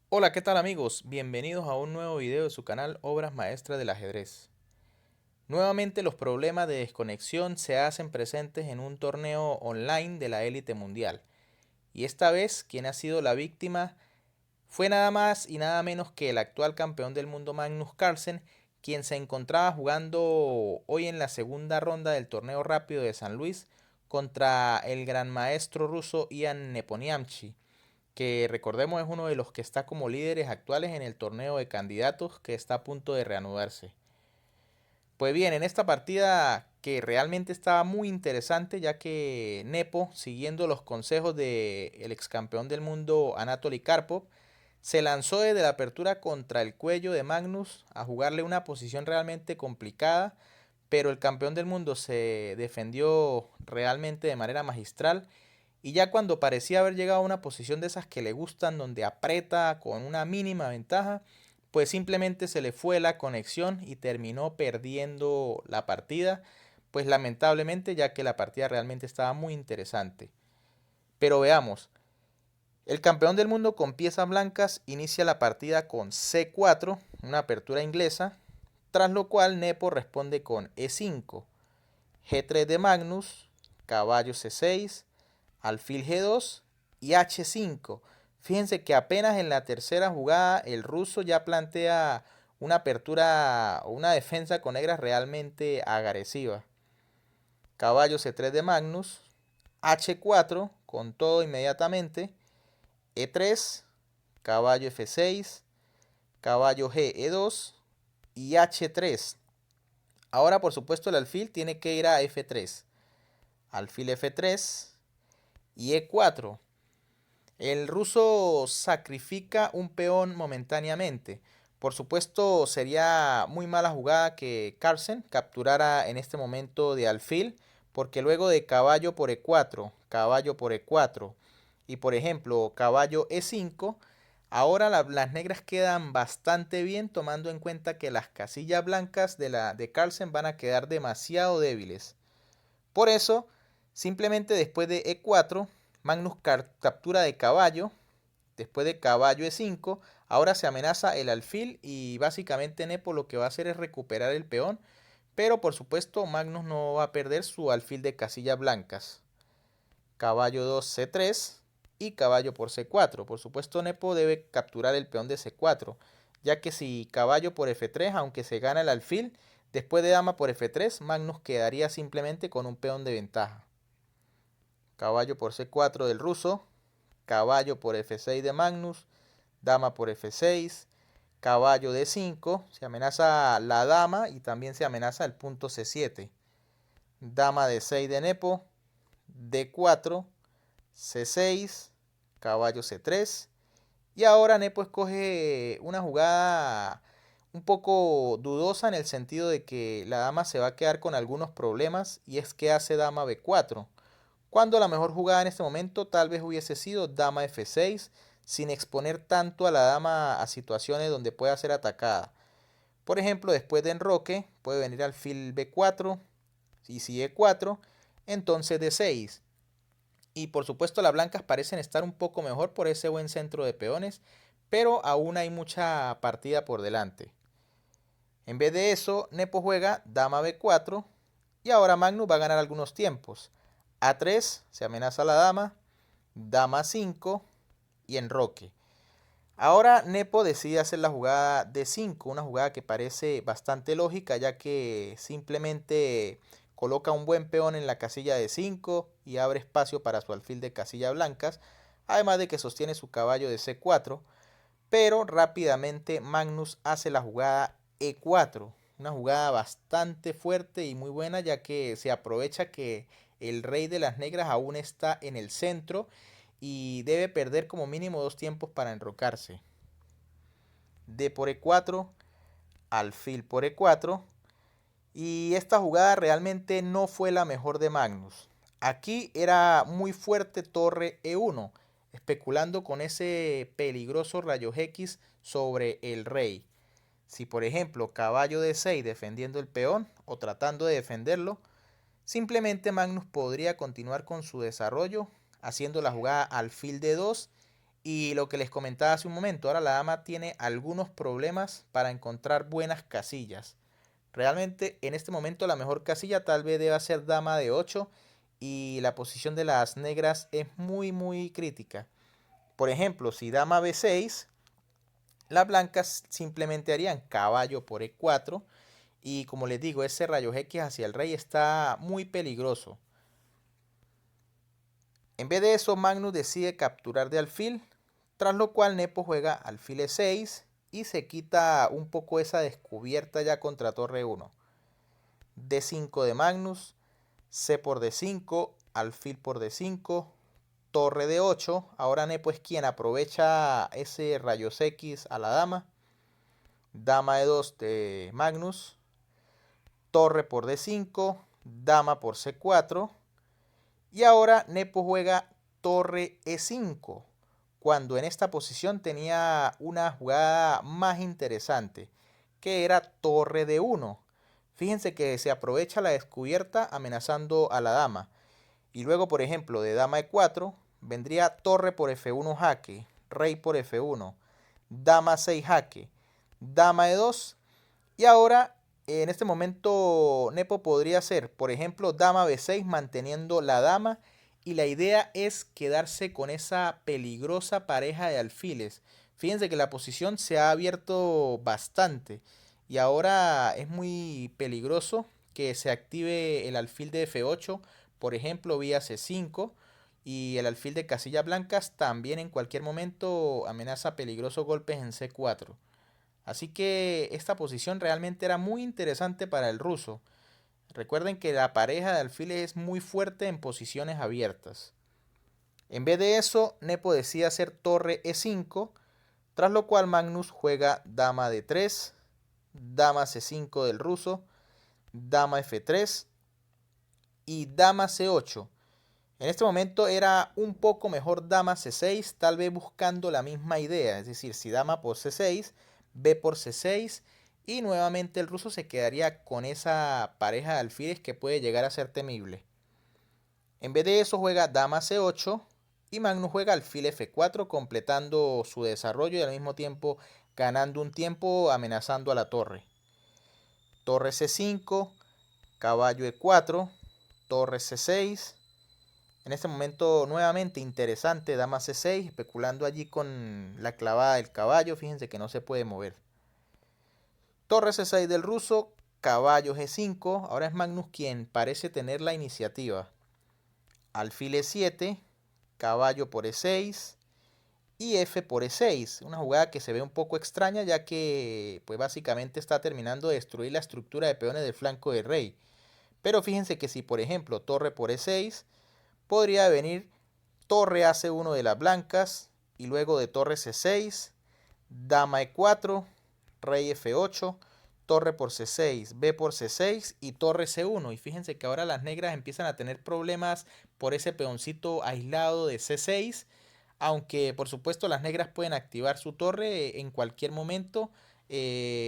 Hola, ¿qué tal amigos? Bienvenidos a un nuevo video de su canal Obras Maestras del Ajedrez. Nuevamente los problemas de desconexión se hacen presentes en un torneo online de la élite mundial. Y esta vez quien ha sido la víctima fue nada más y nada menos que el actual campeón del mundo Magnus Carlsen, quien se encontraba jugando hoy en la segunda ronda del torneo rápido de San Luis contra el gran maestro ruso Ian Nepomniachtchi, que recordemos es uno de los que está como líderes actuales en el torneo de candidatos que está a punto de reanudarse. Pues bien, en esta partida que realmente estaba muy interesante, ya que Nepo, siguiendo los consejos del ex campeón del mundo Anatoly Karpov, se lanzó desde la apertura contra el cuello de Magnus a jugarle una posición realmente complicada, pero el campeón del mundo se defendió realmente de manera magistral y ya cuando parecía haber llegado a una posición de esas que le gustan, donde aprieta con una mínima ventaja, pues simplemente se le fue la conexión y terminó perdiendo la partida, pues lamentablemente ya que la partida realmente estaba muy interesante. Pero veamos, el campeón del mundo con piezas blancas inicia la partida con C4, una apertura inglesa, tras lo cual Nepo responde con E5, G3 de Magnus, caballo C6, alfil G2 y H5. Fíjense que apenas en la tercera jugada el ruso ya plantea una apertura o una defensa con negras realmente agresiva. Caballo C3 de Magnus, H4 con todo inmediatamente, E3, caballo F6, caballo G, E2 y H3. Ahora por supuesto el alfil tiene que ir a F3, alfil F3 y E4. El ruso sacrifica un peón momentáneamente. Por supuesto, sería muy mala jugada que Carlsen capturara en este momento de alfil, porque luego de caballo por E4, caballo por E4 y por ejemplo caballo E5, ahora las negras quedan bastante bien tomando en cuenta que las casillas blancas de Carlsen van a quedar demasiado débiles. Por eso, simplemente después de E4, Magnus captura de caballo. Después de caballo E5, ahora se amenaza el alfil y básicamente Nepo lo que va a hacer es recuperar el peón. Pero por supuesto Magnus no va a perder su alfil de casillas blancas. Caballo 2 C3 y caballo por C4. Por supuesto Nepo debe capturar el peón de C4, ya que si caballo por F3, aunque se gana el alfil, después de dama por F3, Magnus quedaría simplemente con un peón de ventaja. Caballo por C4 del ruso, caballo por F6 de Magnus, dama por F6, caballo D5, se amenaza la dama y también se amenaza el punto C7, dama D6 de Nepo, D4, C6, caballo C3 y ahora Nepo escoge una jugada un poco dudosa en el sentido de que la dama se va a quedar con algunos problemas y es que hace dama B4, cuando la mejor jugada en este momento tal vez hubiese sido dama F6, sin exponer tanto a la dama a situaciones donde pueda ser atacada. Por ejemplo, después de enroque puede venir alfil B4 y si E4, entonces D6. Y por supuesto las blancas parecen estar un poco mejor por ese buen centro de peones, pero aún hay mucha partida por delante. En vez de eso, Nepo juega dama B4 y ahora Magnus va a ganar algunos tiempos. A3 se amenaza a la dama, dama 5 y enroque. Ahora Nepo decide hacer la jugada D5, una jugada que parece bastante lógica ya que simplemente coloca un buen peón en la casilla de 5 y abre espacio para su alfil de casilla blancas, además de que sostiene su caballo de C4, pero rápidamente Magnus hace la jugada E4, una jugada bastante fuerte y muy buena ya que se aprovecha que el rey de las negras aún está en el centro y debe perder como mínimo dos tiempos para enrocarse. D por E4, alfil por E4 y esta jugada realmente no fue la mejor de Magnus. Aquí era muy fuerte torre E1, especulando con ese peligroso rayo X sobre el rey. Si por ejemplo caballo D6 defendiendo el peón o tratando de defenderlo, simplemente Magnus podría continuar con su desarrollo haciendo la jugada alfil D2 Y lo que les comentaba hace un momento, ahora la dama tiene algunos problemas para encontrar buenas casillas. Realmente en este momento la mejor casilla tal vez deba ser dama de 8 y la posición de las negras es muy crítica. Por ejemplo, si dama B6, las blancas simplemente harían caballo por E4 y como les digo, ese rayos X hacia el rey está muy peligroso. En vez de eso, Magnus decide capturar de alfil, tras lo cual Nepo juega alfil E6 y se quita un poco esa descubierta ya contra torre 1. D5 de Magnus, C por D5, alfil por D5, torre D8. Ahora Nepo es quien aprovecha ese rayos X a la dama. Dama E2 de Magnus, torre por D5, dama por C4. Y ahora Nepo juega torre E5, cuando en esta posición tenía una jugada más interesante, que era torre D1. Fíjense que se aprovecha la descubierta amenazando a la dama. Y luego, por ejemplo, de dama E4, vendría torre por F1 jaque, rey por F1, dama 6 jaque, dama E2. Y ahora, en este momento, Nepo podría hacer, por ejemplo, dama B6 manteniendo la dama. Y la idea es quedarse con esa peligrosa pareja de alfiles. Fíjense que la posición se ha abierto bastante. Y ahora es muy peligroso que se active el alfil de F8, por ejemplo, vía C5. Y el alfil de casillas blancas también en cualquier momento amenaza peligrosos golpes en C4. Así que esta posición realmente era muy interesante para el ruso. Recuerden que la pareja de alfiles es muy fuerte en posiciones abiertas. En vez de eso, Nepo decide hacer torre E5, tras lo cual Magnus juega dama D3, dama C5 del ruso, dama F3 y dama C8. En este momento era un poco mejor dama C6, tal vez buscando la misma idea, es decir, si dama por C6, B por C6 y nuevamente el ruso se quedaría con esa pareja de alfiles que puede llegar a ser temible. En vez de eso juega dama C8 y Magnus juega alfil F4 completando su desarrollo y al mismo tiempo ganando un tiempo amenazando a la torre. Torre C5, caballo E4, torre C6. En este momento nuevamente interesante, dama C6, especulando allí con la clavada del caballo, fíjense que no se puede mover. Torre C6 del ruso, caballo G5, ahora es Magnus quien parece tener la iniciativa. Alfil E7, caballo por E6 y F por E6, una jugada que se ve un poco extraña ya que pues básicamente está terminando de destruir la estructura de peones del flanco del rey. Pero fíjense que si por ejemplo torre por E6, podría venir torre a C1 de las blancas y luego de torre C6, dama E4, rey F8, torre por C6, B por C6 y torre C1. Y fíjense que ahora las negras empiezan a tener problemas por ese peoncito aislado de C6, aunque por supuesto las negras pueden activar su torre en cualquier momento,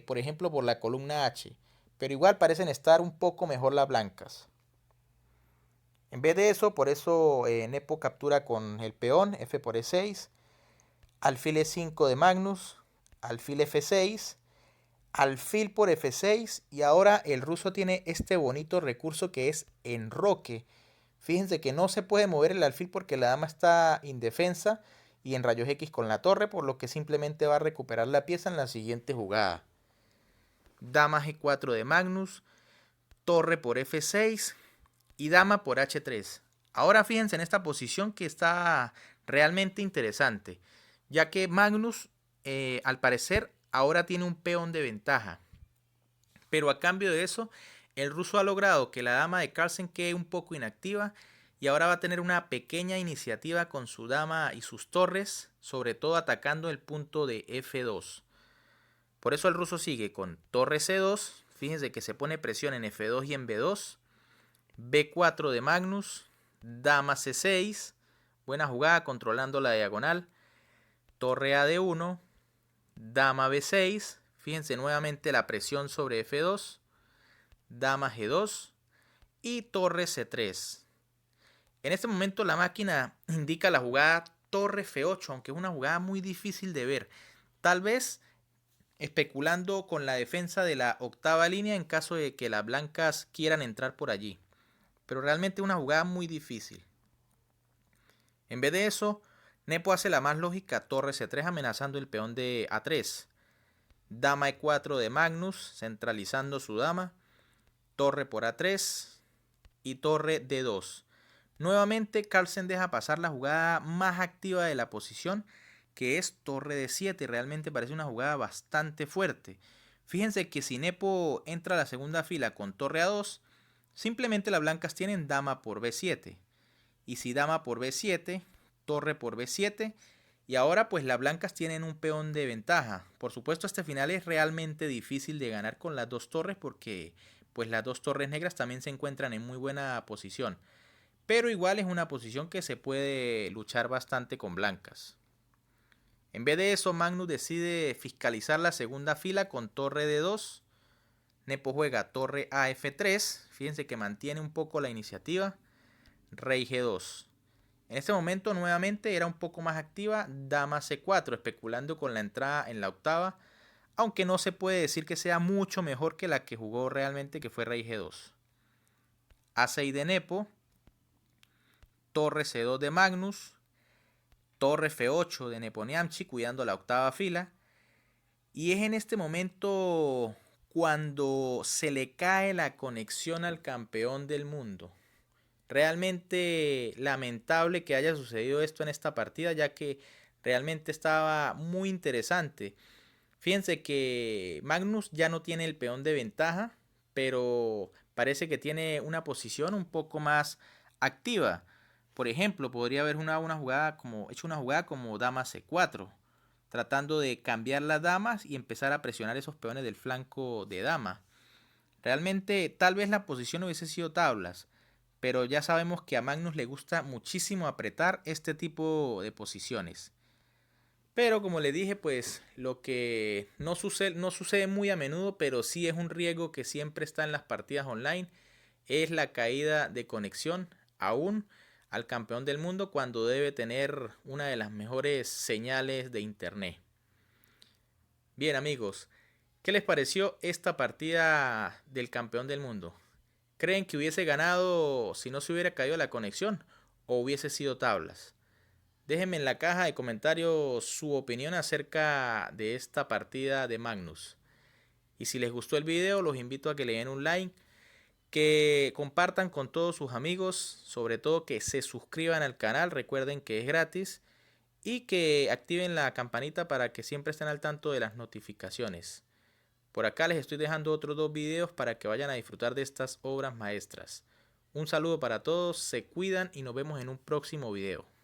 por ejemplo por la columna H, pero igual parecen estar un poco mejor las blancas. En vez de eso, por eso Nepo captura con el peón, F por E6, alfil E5 de Magnus, alfil F6, alfil por F6 y ahora el ruso tiene este bonito recurso que es enroque. Fíjense que no se puede mover el alfil porque la dama está indefensa y en rayos X con la torre, por lo que simplemente va a recuperar la pieza en la siguiente jugada. Dama G4 de Magnus, torre por F6 y dama por H3. Ahora fíjense en esta posición que está realmente interesante, ya que Magnus al parecer ahora tiene un peón de ventaja, pero a cambio de eso el ruso ha logrado que la dama de Carlsen quede un poco inactiva y ahora va a tener una pequeña iniciativa con su dama y sus torres, sobre todo atacando el punto de F2. Por eso el ruso sigue con torre C2, fíjense que se pone presión en F2 y en B2, B4 de Magnus, dama C6, buena jugada controlando la diagonal, torre a D1, dama B6, fíjense nuevamente la presión sobre F2, dama G2 y torre C3. En este momento la máquina indica la jugada torre F8, aunque es una jugada muy difícil de ver. Tal vez especulando con la defensa de la octava línea en caso de que las blancas quieran entrar por allí. Pero realmente es una jugada muy difícil. En vez de eso, Nepo hace la más lógica, torre C3 amenazando el peón de A3. Dama E4 de Magnus, centralizando su dama. Torre por A3 y torre D2. Nuevamente Carlsen deja pasar la jugada más activa de la posición, que es torre D7, y realmente parece una jugada bastante fuerte. Fíjense que si Nepo entra a la segunda fila con torre A2, simplemente las blancas tienen dama por B7. Y si dama por B7, torre por B7. Y ahora pues las blancas tienen un peón de ventaja. Por supuesto este final es realmente difícil de ganar con las dos torres porque pues las dos torres negras también se encuentran en muy buena posición. Pero igual es una posición que se puede luchar bastante con blancas. En vez de eso, Magnus decide fiscalizar la segunda fila con torre D2. Nepo juega torre a F3. Fíjense que mantiene un poco la iniciativa. Rey G2. En este momento nuevamente era un poco más activa dama C4, especulando con la entrada en la octava, aunque no se puede decir que sea mucho mejor que la que jugó realmente, que fue rey G2. A6 de Nepo. Torre C2 de Magnus. Torre F8 de Nepomniachtchi cuidando la octava fila. Y es en este momento cuando se le cae la conexión al campeón del mundo. Realmente lamentable que haya sucedido esto en esta partida, ya que realmente estaba muy interesante. Fíjense que Magnus ya no tiene el peón de ventaja, pero parece que tiene una posición un poco más activa. Por ejemplo, podría haber hecho una jugada como dama C4, tratando de cambiar las damas y empezar a presionar esos peones del flanco de dama. Realmente tal vez la posición hubiese sido tablas, pero ya sabemos que a Magnus le gusta muchísimo apretar este tipo de posiciones. Pero como le dije, pues lo que no sucede muy a menudo, pero sí es un riesgo que siempre está en las partidas online, es la caída de conexión aún al campeón del mundo cuando debe tener una de las mejores señales de internet. Bien amigos, ¿qué les pareció esta partida del campeón del mundo? ¿Creen que hubiese ganado si no se hubiera caído la conexión o hubiese sido tablas? Déjenme en la caja de comentarios su opinión acerca de esta partida de Magnus. Y si les gustó el video, los invito a que le den un like, que compartan con todos sus amigos, sobre todo que se suscriban al canal, recuerden que es gratis, y que activen la campanita para que siempre estén al tanto de las notificaciones. Por acá les estoy dejando otros dos videos para que vayan a disfrutar de estas obras maestras. Un saludo para todos, se cuidan y nos vemos en un próximo video.